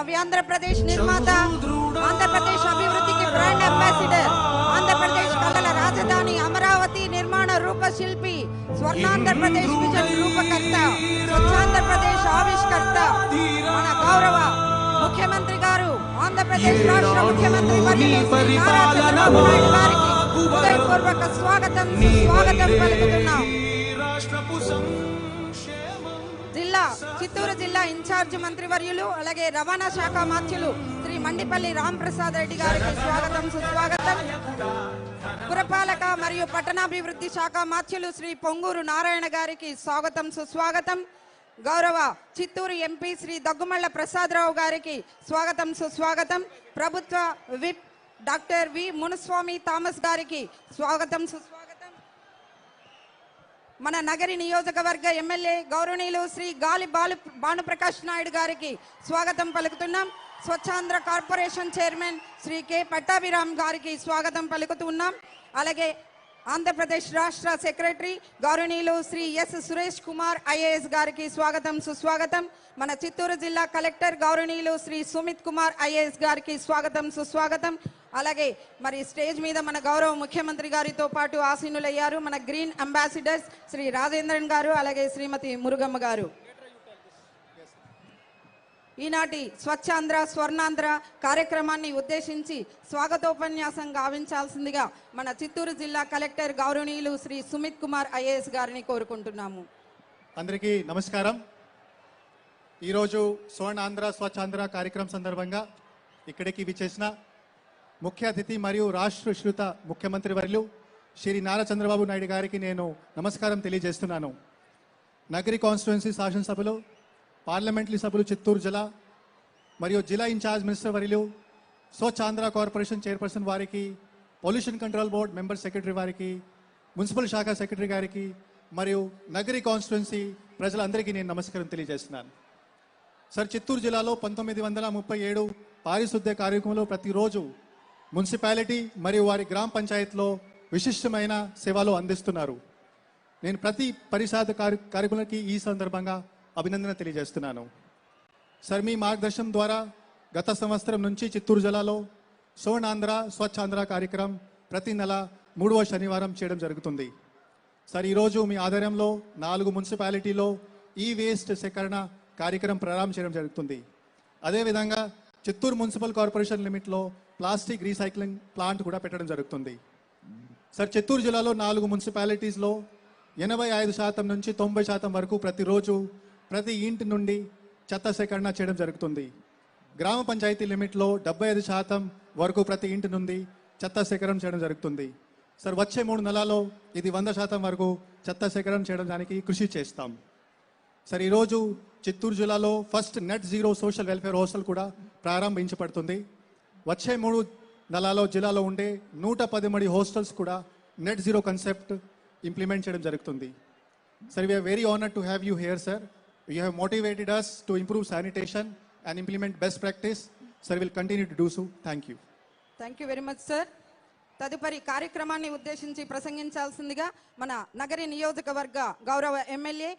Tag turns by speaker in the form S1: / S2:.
S1: నవ్యాంధ్రప్రదేశ్ నిర్మాత, ఆంధ్రప్రదేశ్ అభివృద్ధికి brand ambassador, Andhra Pradesh కళల రాజధాని అమరావతి నిర్మాణ రూపశిల్పి, స్వర్ణాంధ్రప్రదేశ్ విజన్ రూపకర్త, స్వచ్ఛాంధ్రప్రదేశ్ ఆవిష్కర్త, మన గౌరవ ముఖ్యమంత్రి గారు, ఆంధ్రప్రదేశ్ రాష్ట్ర ముఖ్యమంత్రి గారికి హృదయపూర్వక స్వాగతం సుస్వాగతం పలుకుతున్నాం. చిత్తూరు జిల్లా ఇన్ఛార్జ్ మంత్రివర్యులు అలాగే రవాణా శాఖ మాత్యులు శ్రీ మండిపల్లి రాంప్రసాద్ రెడ్డి గారికి స్వాగతం సుస్వాగతం. పురపాలక మరియు పట్టణాభివృద్ధి శాఖ మాత్యులు శ్రీ పొంగూరు నారాయణ గారికి స్వాగతం సుస్వాగతం. గౌరవ చిత్తూరు ఎంపీ శ్రీ దగ్గుమళ్ల ప్రసాదరావు గారికి స్వాగతం సుస్వాగతం. ప్రభుత్వ whip doctor V Munuswamy Thomas గారికి స్వాగతం సుస్వాగతం. మన నగరి నియోజకవర్గ ఎమ్మెల్యే గౌరవనీయులు శ్రీ గాలి భానుప్రకాష్ నాయుడు గారికి స్వాగతం పలుకుతున్నాం. Swachhandhra corporation chairman Shri K Pattabhiram గారికి స్వాగతం పలుకుతున్నాం. అలాగే ఆంధ్రప్రదేశ్ రాష్ట్ర సెక్రటరీ గౌరవనీయులు శ్రీ ఎస్ సురేష్ కుమార్ ఐఏఎస్ గారికి స్వాగతం సుస్వాగతం. మన చిత్తూరు జిల్లా కలెక్టర్ గౌరవనీయులు శ్రీ సుమిత్ కుమార్ ఐఏఎస్ గారికి స్వాగతం సుస్వాగతం. అలాగే మరి స్టేజ్ మీద మన గౌరవ ముఖ్యమంత్రి గారితో పాటు ఆసీనులయ్యారు మన గ్రీన్ అంబాసిడర్స్ శ్రీ రాజేంద్రన్ గారు అలాగే శ్రీమతి మురుగమ్మ గారు. ఈనాటి స్వచ్ఛాంధ్ర స్వర్ణాంధ్ర కార్యక్రమాన్ని ఉద్దేశించి స్వాగతోపన్యాసం గావించాల్సిందిగా మన చిత్తూరు జిల్లా కలెక్టర్ గౌరవనీయులు శ్రీ సుమిత్ కుమార్ ఐఏఎస్ గారిని కోరుకుంటున్నాము.
S2: అందరికీ నమస్కారం. ఈరోజు స్వర్ణాంధ్ర స్వచ్ఛాంధ్ర కార్యక్రమం సందర్భంగా ఇక్కడికి విచ్చేసిన ముఖ్య అతిథి మరియు రాష్ట్ర శ్రుత ముఖ్యమంత్రి వర్యులు శ్రీ నారా చంద్రబాబు నాయుడు గారికి నేను నమస్కారం తెలియజేస్తున్నాను. నగరి కాన్స్టిట్యుయెన్సీ శాసనసభలో పార్లమెంటరీ సభ్యులు చిత్తూరు జిల్లా మరియు జిల్లా ఇన్ఛార్జ్ మినిస్టర్ వర్యులు, స్వచ్ఛాంధ్ర కార్పొరేషన్ చైర్పర్సన్ వారికి, pollution control board member secretary వారికి, మున్సిపల్ శాఖ సెక్రటరీ గారికి మరియు నగరి కాన్స్టిట్యుయెన్సీ ప్రజలందరికీ నేను నమస్కారం తెలియజేస్తున్నాను. సార్, చిత్తూరు జిల్లాలో 1937 పారిశుద్ధ్య కార్యక్రమంలో ప్రతిరోజు మున్సిపాలిటీ మరియు వారి గ్రామ పంచాయతీలో విశిష్టమైన సేవలు అందిస్తున్నారు. నేను ప్రతి పరిషత్ కార్యక్రమానికి ఈ సందర్భంగా అభినందన తెలియజేస్తున్నాను. సార్, మీ మార్గదర్శనం ద్వారా గత సంవత్సరం నుంచి చిత్తూరు జిల్లాలో స్వర్ణాంధ్ర స్వచ్ఛాంధ్ర కార్యక్రమం ప్రతి నెల 3వ శనివారం చేయడం జరుగుతుంది. సార్, ఈరోజు మీ ఆధ్వర్యంలో 4 మున్సిపాలిటీలో ఈ వేస్ట్ సేకరణ కార్యక్రమం ప్రారంభం చేయడం జరుగుతుంది. అదేవిధంగా చిత్తూరు మున్సిపల్ కార్పొరేషన్ లిమిట్లో ప్లాస్టిక్ రీసైక్లింగ్ ప్లాంట్ కూడా పెట్టడం జరుగుతుంది. సార్, చిత్తూరు జిల్లాలో 4 మున్సిపాలిటీస్లో 85% నుంచి 90% వరకు ప్రతిరోజు ప్రతి ఇంటి నుండి చెత్త సేకరణ చేయడం జరుగుతుంది. గ్రామ పంచాయతీ లిమిట్లో 75% వరకు ప్రతి ఇంటి నుండి చెత్త సేకరణ చేయడం జరుగుతుంది. సార్, వచ్చే 3 నెలల్లో ఇది 100% వరకు చెత్త సేకరణ చేయడం దానికి కృషి చేస్తాం. సార్, ఈరోజు చిత్తూరు జిల్లాలో first net zero social welfare hostel కూడా ప్రారంభించబడుతుంది. వచ్చే 3 నెలల్లో జిల్లాలో ఉండే 113 హాస్టల్స్ కూడా నెట్ జీరో కాన్సెప్ట్ ఇంప్లిమెంట్ చేయడం జరుగుతుంది. Sir, we are very honored to have you here, sir. You have motivated us to improve sanitation and implement best practice. Sir, we will continue to do so. Thank you.
S1: Thank you very much sir. తదుపరి కార్యక్రమాన్ని ఉద్దేశించి ప్రసంగించాల్సిందిగా మన నగరి నియోజకవర్గ గౌరవ MLA